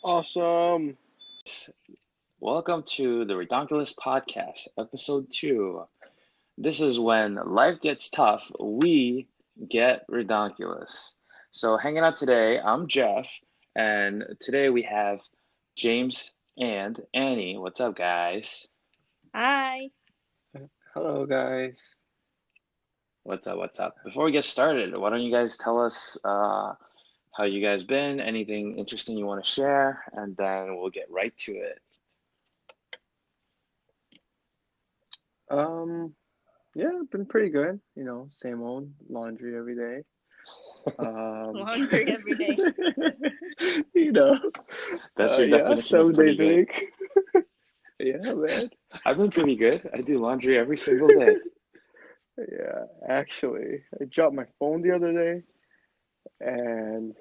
Awesome. Welcome to the Redonkulous podcast, episode 2. This is when life gets tough, we get redonkulous. So, hanging out today, I'm Jeff, and today we have James and Annie. What's up, guys? Hi. Hello, guys. What's up? What's up? Before we get started, why don't you guys tell us how you guys been, anything interesting you want to share, and then we'll get right to it. Um, yeah, been pretty good. Same old laundry every day. Laundry every day. you know, That's your yeah, definition of 7 days pretty a good. week. Yeah, man. I've been pretty good. I do laundry every single day. Yeah, actually, I dropped my phone the other day, and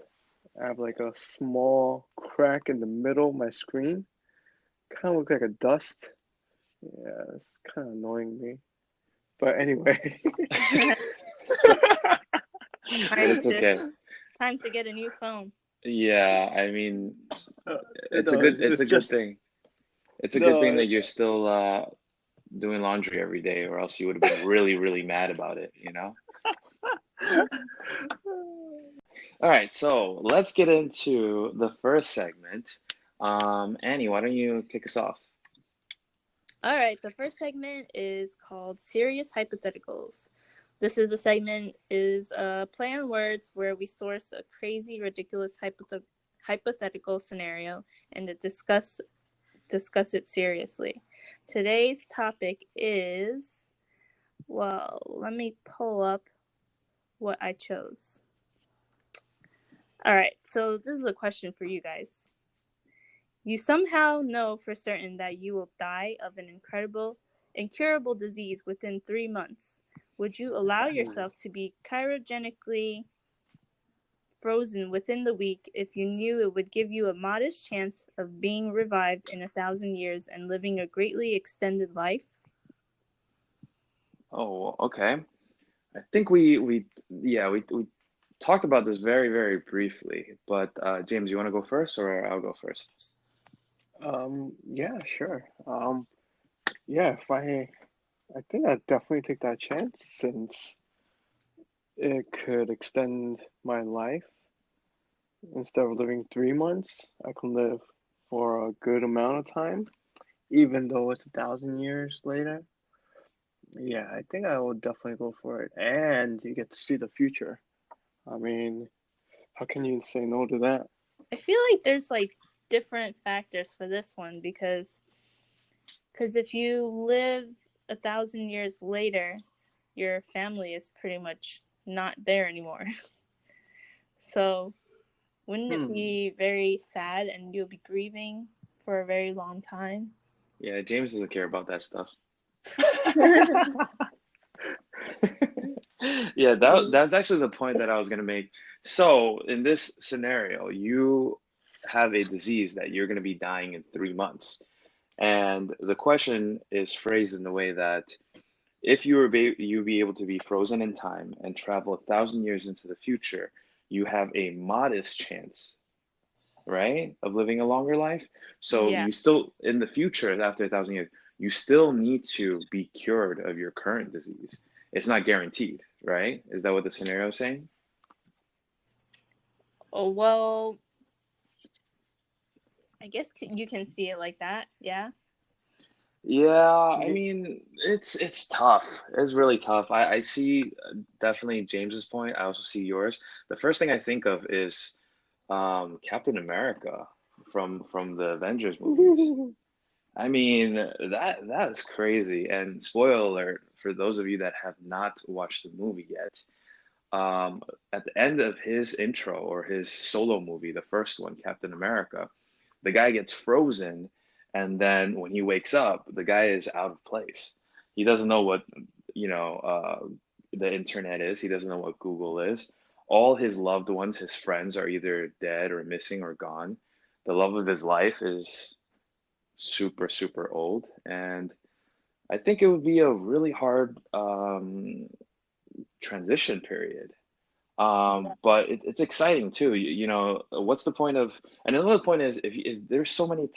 I have like a small crack in the middle of my screen. Kind of look like a dust. Yeah, it's kind of annoying me. But anyway. Time It's to okay. time to get a new phone. Yeah, I mean, Uh, it's a no, good it's it's a good just thing. It's a good thing no. that you're still doing laundry every day, or else you would have been really, really mad about it, you know? All right, so let's get into the first segment. Annie, why don't you kick us off? All right, the first segment is called Serious Hypotheticals. This is a segment is a play on words where we source a crazy, ridiculous hypothetical scenario and to discuss it seriously. Today's topic is, well, let me pull up what I chose. All right, so this is a question for you guys. You somehow know for certain that you will die of an incurable disease within 3 months. Would you allow yourself to be cryogenically frozen within the week if you knew it would give you a modest chance of being revived in 1,000 years and living a greatly extended life? Oh, okay. I think we talked about this very, very briefly, but James, you want to go first, or I'll go first? Yeah, sure. Yeah, if I think I'd definitely take that chance since it could extend my life. Instead of living 3 months, I can live for a good amount of time, even though it's 1,000 years later. Yeah, I think I will definitely go for it. And you get to see the future. I mean, how can you say no to that? I feel like there's like different factors for this one because if you live 1,000 years later, your family is pretty much not there anymore. So wouldn't it Hmm. be very sad and you'll be grieving for a very long time? Yeah, James doesn't care about that stuff. Yeah, that's actually the point that I was gonna make. So in this scenario, you have a disease that you're gonna be dying in 3 months. And the question is phrased in the way that if you be able to be frozen in time and travel 1,000 years into the future, you have a modest chance, right, of living a longer life. So Yeah. you still, in the future, after 1,000 years, you still need to be cured of your current disease. It's not guaranteed, right? Is that what the scenario is saying? Oh, well, I guess you can see it like that. Yeah. Yeah, I Yeah. mean, it's tough. It's really tough. I see definitely James's point. I also see yours. The first thing I think of is Captain America from the Avengers movies. I mean, that is crazy. And spoiler alert for those of you that have not watched the movie yet. At the end of his intro or his solo movie, the first one, Captain America, the guy gets frozen, and then when he wakes up, the guy is out of place. He doesn't know what, you know, the internet is. He doesn't know what Google is. All his loved ones, his friends, are either dead or missing or gone. The love of his life is super, super old, and I think it would be a really hard transition period. But it's exciting too. You know, what's the point of, and another point is if there's so many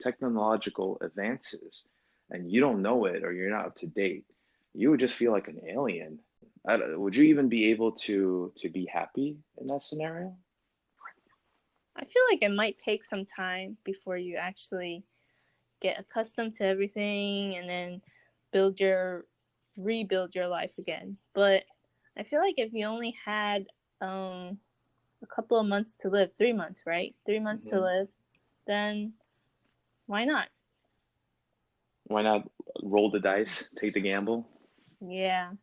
technological advances and you don't know it or you're not up to date, you would just feel like an alien. Would you even be able to be happy in that scenario? I feel like it might take some time before you actually get accustomed to everything and then rebuild your life again. But I feel like if you only had a couple of months to live, 3 months, right? 3 months to Hmm. live, then why not? Why not roll the dice, take the gamble? Yeah.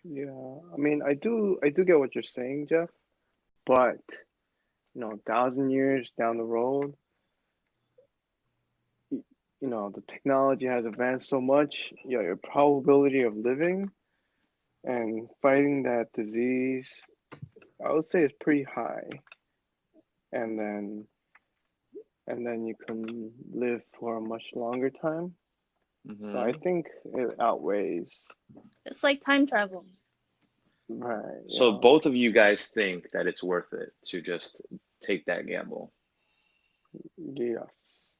Yeah, I mean, I do get what you're saying, Jeff, but 1,000 years down the road, the technology has advanced so much, your probability of living and fighting that disease, I would say is pretty high. And then you can live for a much longer time. So I Hmm. think it outweighs, It's like time travel. right, So both of you guys think that it's worth it to just take that gamble. yes.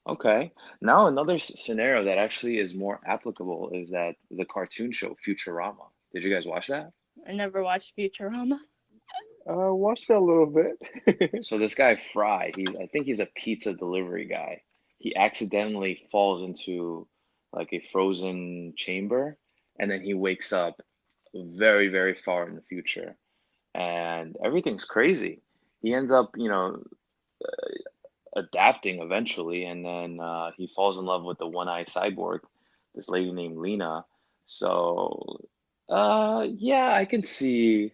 Okay. Now another scenario that actually is more applicable is that the cartoon show Futurama. Did you guys watch that? I never watched Futurama. Watched that a little bit. So this guy Fry, I think he's a pizza delivery guy. He accidentally falls into like a frozen chamber, and then he wakes up very, very far in the future, and everything's crazy. He ends up, adapting eventually, and then he falls in love with the one-eyed cyborg, this lady named Lena. So, yeah, I could see,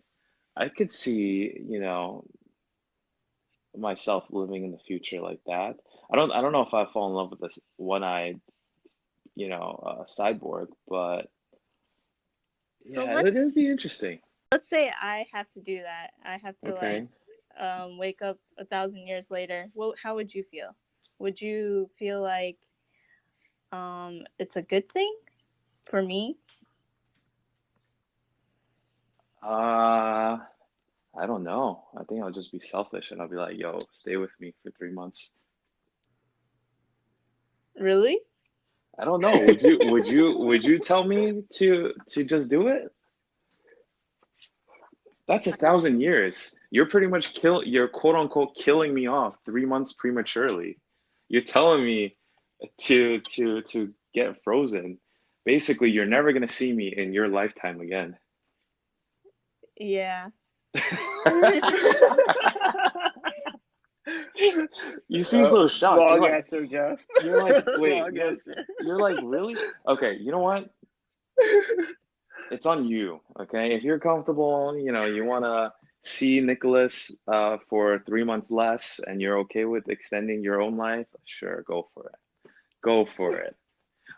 myself living in the future like that. I don't know if I fall in love with this one-eyed, cyborg, but So yeah, it would be interesting. let's say I have to do that. I have to like Okay. wake up 1,000 years later. Well, how would you feel? Would you feel like it's a good thing for me? Uh, I don't know. I think I'll just be selfish and I'll be like, yo, stay with me for 3 months. Really? I don't know. Would you tell me to just do it? That's 1,000 years. You're pretty much you're quote unquote killing me off 3 months prematurely. You're telling me to get frozen. Basically, you're never gonna see me in your lifetime again. Yeah. You seem so shocked. Wrong answer, Jeff. You're like, wait, Wrong answer. you're like, really? Okay, you know what? It's on you, okay? If you're comfortable, you want to see Nicholas for 3 months less and you're okay with extending your own life, sure, go for it. Go for it.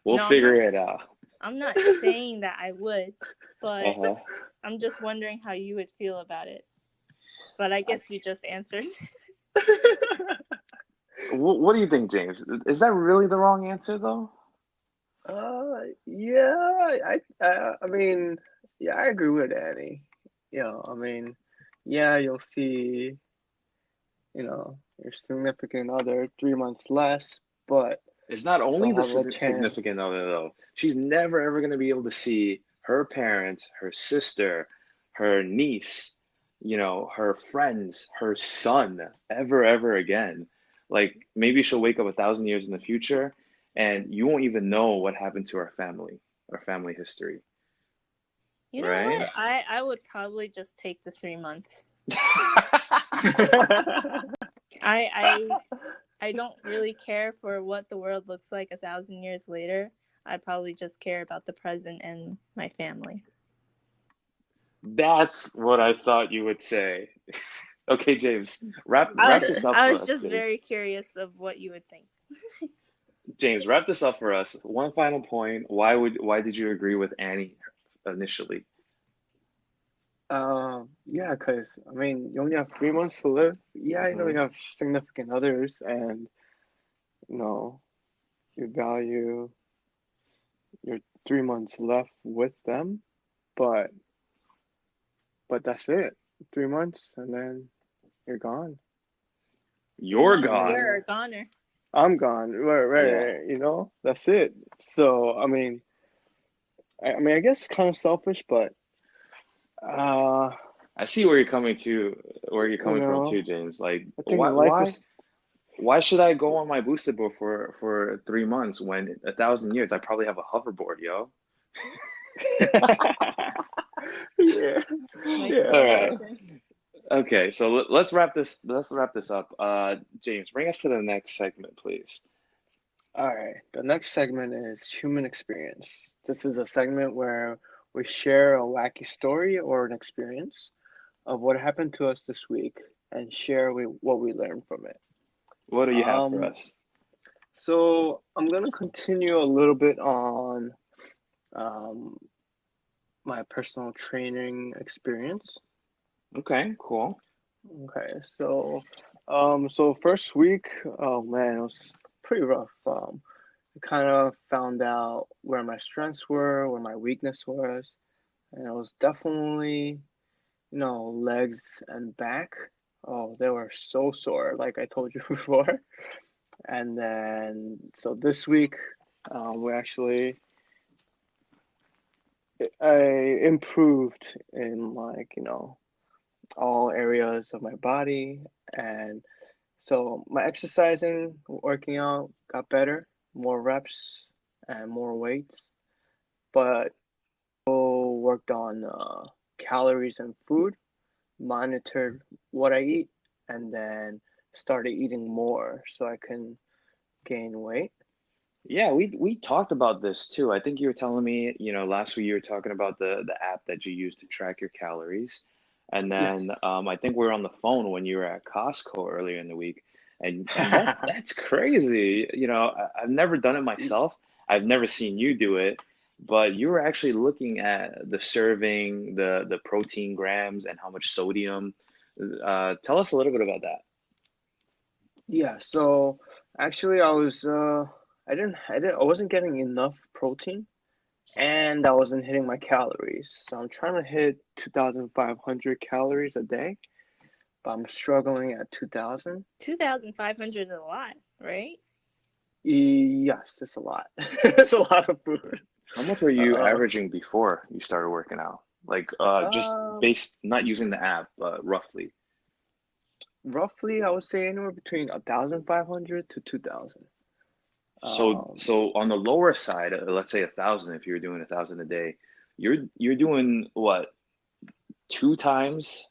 We'll No, I'm not. figure it out. I'm not saying that I would, but Uh-huh. I'm just wondering how you would feel about it. But I guess you just answered. What do you think, James? Is that really the wrong answer, though? Yeah, I mean, yeah, I agree with Annie. I mean, yeah, you'll see, your significant other 3 months less, but It's not only they'll the have a chance. significant other, though. She's never ever going to be able to see her parents, her sister, her niece, her friends, her son ever again. Like maybe she'll wake up 1,000 years in the future and you won't even know what happened to our family history, You know right? what? I would probably just take the 3 months. I I don't really care for what the world looks like 1,000 years later. I probably just care about the present and my family. That's what I thought you would say. Okay, James, I wrap this up I for was us, just please. very curious of what you would think. James, wrap this up for us. One final point. Why did you agree with Annie initially? Yeah, because I mean, you only have 3 months to live. Yeah, I know Hmm. you have significant others, and you know you value your 3 months left with them, but that's it. 3 months, and then you're gone. Three You're months to gone. where? Goner. I'm gone. Yeah. Right. That's it. So, I guess it's kind of selfish, but uh, I see where you're coming to, where you're you coming from know, too, James. Like, I think life is. why should I go on my boosted board for 3 months when 1,000 years I probably have a hoverboard, yo? Yeah, Nice yeah. All little right. answer. Okay, so let's wrap this. Let's wrap this up. James, bring us to the next segment, please. All right. The next segment is human experience. This is a segment where we share a wacky story or an experience of what happened to us this week and share what we learned from it. What do you have for Um, us? so I'm gonna continue a little bit on um, my personal training experience. Okay, cool. Okay, so first week, oh man, it was pretty rough. I kind of found out where my strengths were, where my weakness was, and it was definitely, legs and back. Oh, they were so sore, like I told you before. And then, so this week, we actually, I improved in all areas of my body. And so my exercising, working out got better, more reps and more weights, but worked on calories and food, monitored what I eat, and then started eating more so I can gain weight. Yeah, we talked about this too. I think you were telling me, last week you were talking about the app that you use to track your calories. And then Yes. I think we were on the phone when you were at Costco earlier in the week. And that's crazy. I've never done it myself. I've never seen you do it, but you were actually looking at the serving, the protein grams and how much sodium. Tell us a little bit about that. Yeah, so actually I wasn't getting enough protein and I wasn't hitting my calories. So I'm trying to hit 2,500 calories a day, but I'm struggling at 2,000. 2,500 is a lot, right? Yes, it's a lot. It's a lot of food. How much were you Uh, averaging before you started working out? Like, just um, based, not using the app, but roughly. Roughly, I would say anywhere between 1,500 to 2,000. So, Um, so on the lower side, let's say 1,000, if you're doing 1,000 a day, you're doing what, two times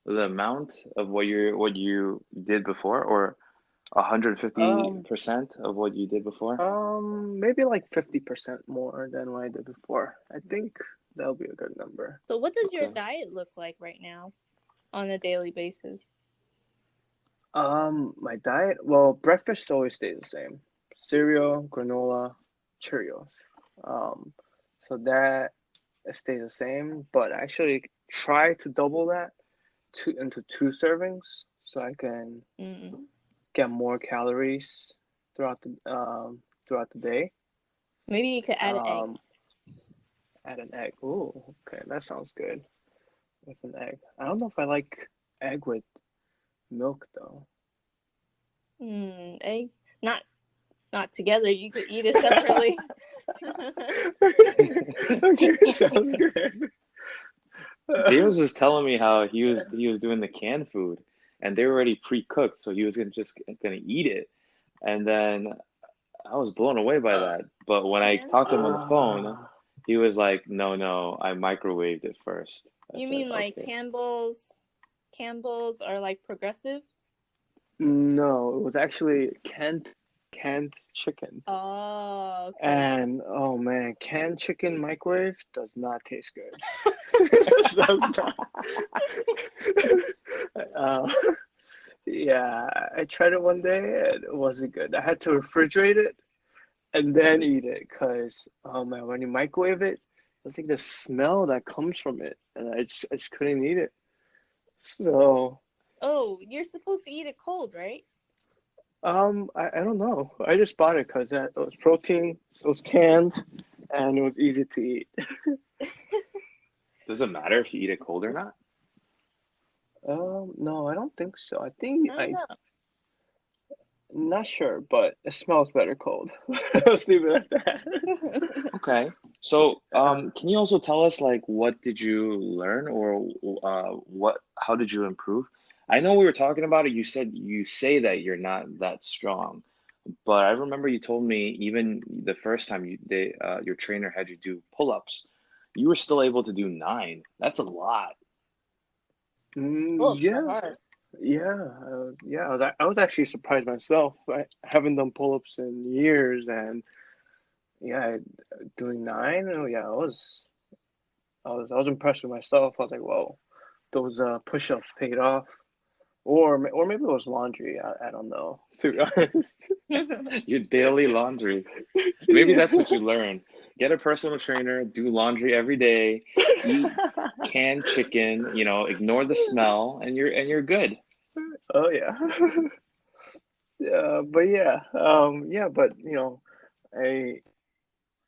the amount of what you did before, or um, 150% of what you did before? Maybe like 50% more than what I did before. I think that'll be a good number. So, what does your Okay. diet look like right now on a daily basis? My diet, well, breakfast always stays the same. Cereal, granola, Cheerios. Um, so that stays the same, but I actually try to double that into two servings so I can Mm. get more calories throughout the day. Maybe you could add an egg. Um, Add an egg. Ooh, okay, that sounds good with an egg. I don't know if I like egg with milk though. Egg? Not not together. You could eat it separately. Okay, sounds good. James was telling me how he was doing the canned food, and they were already pre-cooked, so he was gonna eat it. And then I was blown away by that. But when I Canned talked to him on the food? phone, Ah, he was like, "No, no, I microwaved it first." I You said, mean like "Okay." Campbell's are like progressive? no, it was actually canned chicken. Oh, okay. And oh man, canned chicken microwave does not taste good. Does not. Uh, yeah, I tried it one day and it wasn't good. I had to refrigerate it and then eat it because oh man, when you microwave it, I think the smell that comes from it, and I just couldn't eat it. So Oh, you're supposed to eat it cold, right? I don't know. I just bought it because it was protein, it was canned, and it was easy to eat. Does it matter if you eat it cold or This- not? No, I don't think so. I think I don't I know. not sure, but it smells better cold. Let's leave it at that. Okay. So, Uh, can you also tell us like what did you learn or how did you improve? I know we were talking about it. You said you say that you're not that strong, but I remember you told me even the first time your trainer had you do pull-ups, you were still able to do 9. That's a lot. Pull-ups are yeah, hard. yeah. I was actually surprised myself. I haven't done pull-ups in years, and yeah, doing 9. Oh, yeah, I was impressed with myself. I was like, whoa, those push-ups paid off. Or maybe it was laundry. I don't know, to be honest. Your daily laundry. Maybe that's Yeah. what you learn. Get a personal trainer, do laundry every day, eat canned chicken, ignore the smell, and you're good. Oh yeah. Yeah, but yeah, but I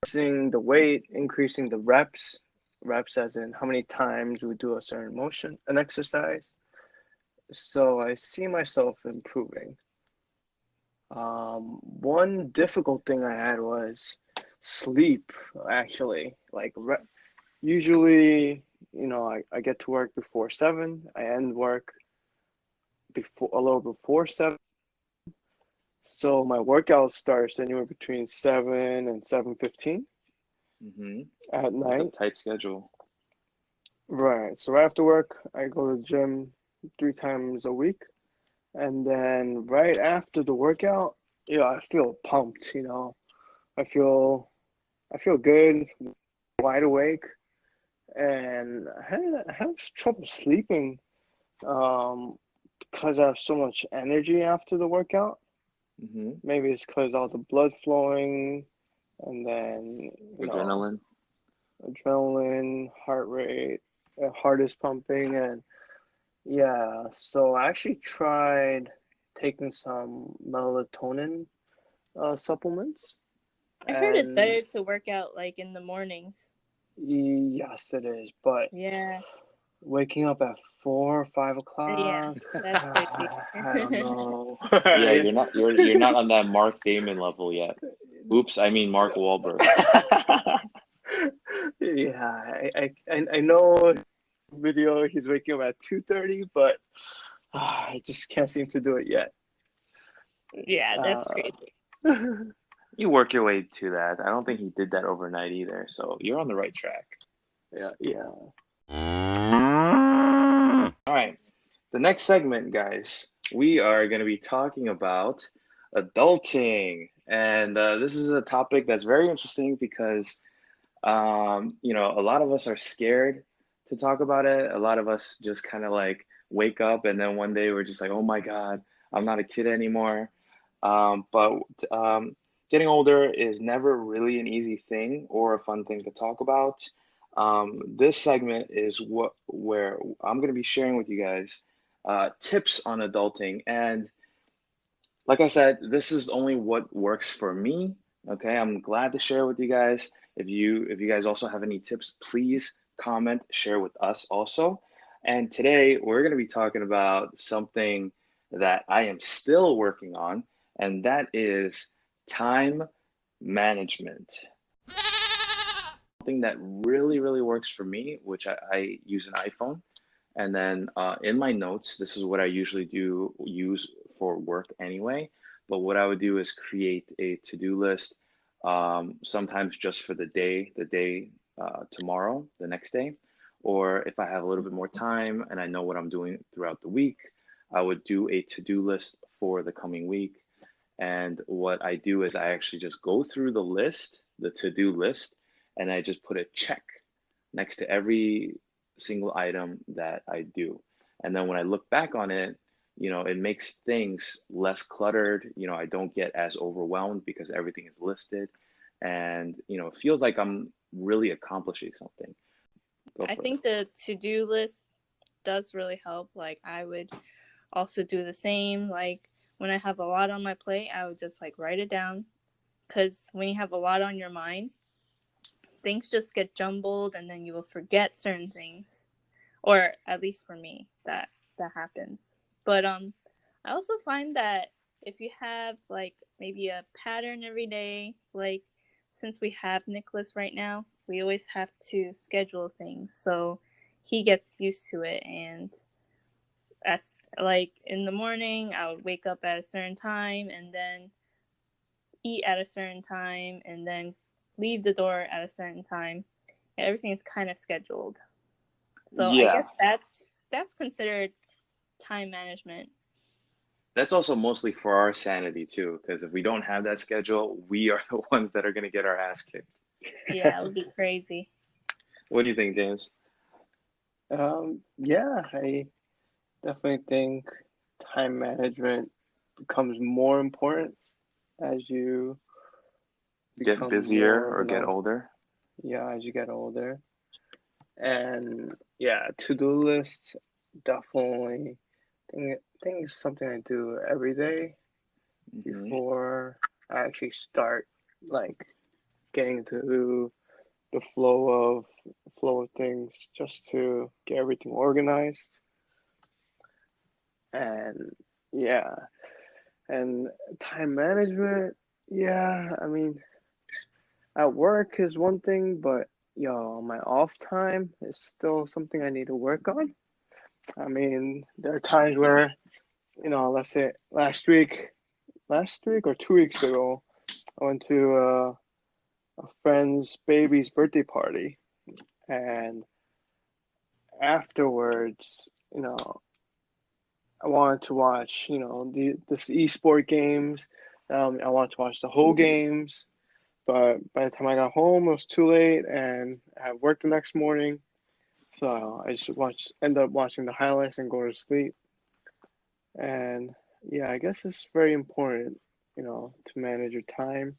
increasing the weight, increasing the reps as in how many times we do a certain motion, an exercise. So I see myself improving. One difficult thing I had was sleep, actually. Usually, I get to work before 7. I end work before a little before 7. So my workout starts anywhere between 7 and 7:15 Hmm. at That's a night. tight schedule. Right. So right after work, I go to the gym 3 times a week. And then right after the workout, I feel pumped, I feel I feel good, wide awake, and I have trouble sleeping um because I have so much energy after the workout. Hmm. Maybe it's because all the blood flowing, and then, Adrenaline. adrenaline, heart rate, heart is pumping, and yeah. So I actually tried taking some melatonin supplements, I heard it's and better to work out like in the mornings. yes, it is. But Yeah. waking up at 4 or 5 o'clock, That's crazy. I don't know. Yeah, you're not on that Mark Damon level yet. Oops, I mean Mark Wahlberg. Yeah, I know video he's waking up at 2:30, but I just can't seem to do it yet. Yeah, that's Uh, crazy. You work your way to that. I don't think he did that overnight either, so you're on the right track. yeah, yeah. All right. The next segment, guys, we are going to be talking about adulting. And this is a topic that's very interesting because, a lot of us are scared to talk about it. A lot of us just kind of like wake up and then one day we're just like, oh my God, I'm not a kid anymore. But getting older is never really an easy thing or a fun thing to talk about. This segment is where I'm going to be sharing with you guys tips on adulting. And like I said, this is only what works for me. Okay, I'm glad to share with you guys. If you guys also have any tips, please comment, share with us also. And today we're going to be talking about something that I am still working on, and that is time management. Something that really, really works for me, which I use an iPhone. And then in my notes, this is what I usually do use for work anyway. But what I would do is create a to-do list, sometimes just for the day tomorrow, the next day. Or if I have a little bit more time and I know what I'm doing throughout the week, I would do a to-do list for the coming week. And what I do is I actually just go through the list, the to-do list, and I just put a check next to every single item that I do. And then when I look back on it, it makes things less cluttered. I don't get as overwhelmed because everything is listed. And, it feels like I'm really accomplishing something. Go I for it. think the to-do list does really help. Like I would also do the same. Like when I have a lot on my plate, I would just like write it down. Because when you have a lot on your mind, things just get jumbled and then you will forget certain things. Or at least for me, that that happens. But I also find that if you have like maybe a pattern every day, like since we have Nicholas right now, we always have to schedule things so he gets used to it. And as like in the morning, I would wake up at a certain time and then eat at a certain time and then leave the door at a certain time. Everything is kind of scheduled. So I Yeah, guess that's considered time management. that's also mostly for our sanity too, because if we don't have that schedule, we are the ones that are going to get our ass kicked. Yeah, it would be crazy. What do you think, James? Yeah, I definitely think time management becomes more important as you Get become busier more, or get older? yeah, as you get older. And yeah, to-do list definitely think is something I do every day Hmm. before I actually start like getting to the flow of things just to get everything organized. And yeah, and time management, yeah, I mean, at work is one thing, but my off time is still something I need to work on. I mean, there are times where, let's say last week or 2 weeks ago, I went to a friend's baby's birthday party, and afterwards, I wanted to watch, this esport games. I wanted to watch the whole games, but by the time I got home, it was too late, and I had work the next morning. So I just ended up watching the highlights and go to sleep. And yeah, I guess it's very important, to manage your time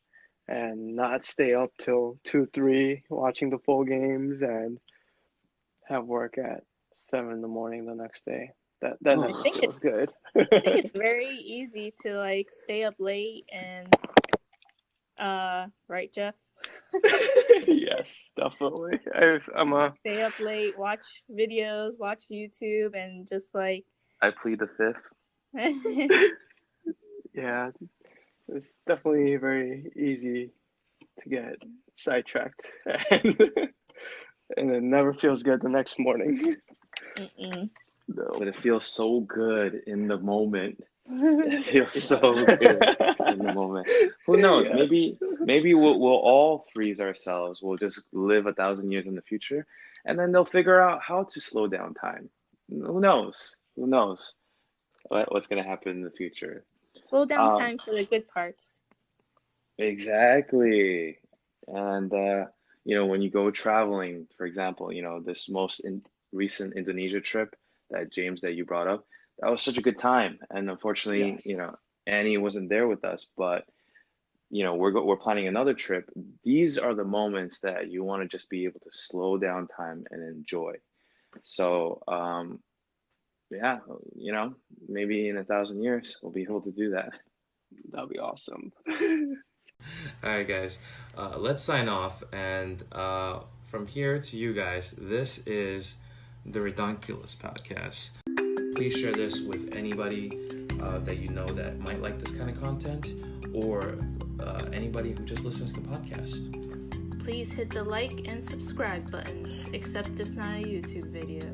and not stay up till 2, 3 watching the full games and have work at 7 in the morning the next day. That I never think feels good. it's very easy to like stay up late and right, Jeff? Yes, definitely. I'm a Stay up late, watch videos, watch YouTube, and just like I plead the fifth. yeah. It's definitely very easy to get sidetracked, and and it never feels good the next morning. Mm-mm. No. But it feels so good in the moment. It feels Yeah. so good in the moment. Who knows? Yes. Maybe we'll all freeze ourselves. We'll just live 1,000 years in the future, and then they'll figure out how to slow down time. Who knows? Who knows what's going to happen in the future? Slow down Um, time for the good parts. exactly. And when you go traveling, for example, this recent Indonesia trip that you brought up, that was such a good time. And unfortunately, Yes. Annie wasn't there with us, but we're planning another trip. These are the moments that you want to just be able to slow down time and enjoy. So, yeah, maybe in 1,000 years we'll be able to do that. That'd be awesome. All right, guys, let's sign off. And from here to you guys, this is the Redonkulous podcast. Please share this with anybody that you know that might like this kind of content, or anybody who just listens to podcasts. Please hit the like and subscribe button, except it's not a YouTube video.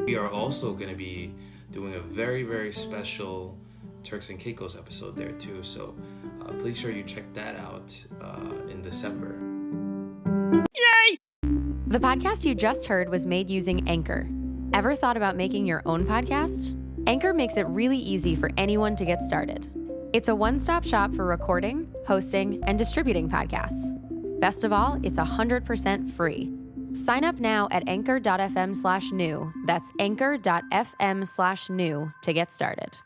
We are also going to be doing a very, very special Turks and Caicos episode there too, so please sure you check that out in December. Yay! The podcast you just heard was made using Anchor. Ever thought about making your own podcast? Anchor makes it really easy for anyone to get started. It's a one-stop shop for recording, hosting, and distributing podcasts. Best of all, it's 100% free. Sign up now at anchor.fm/new. That's anchor.fm/new to get started.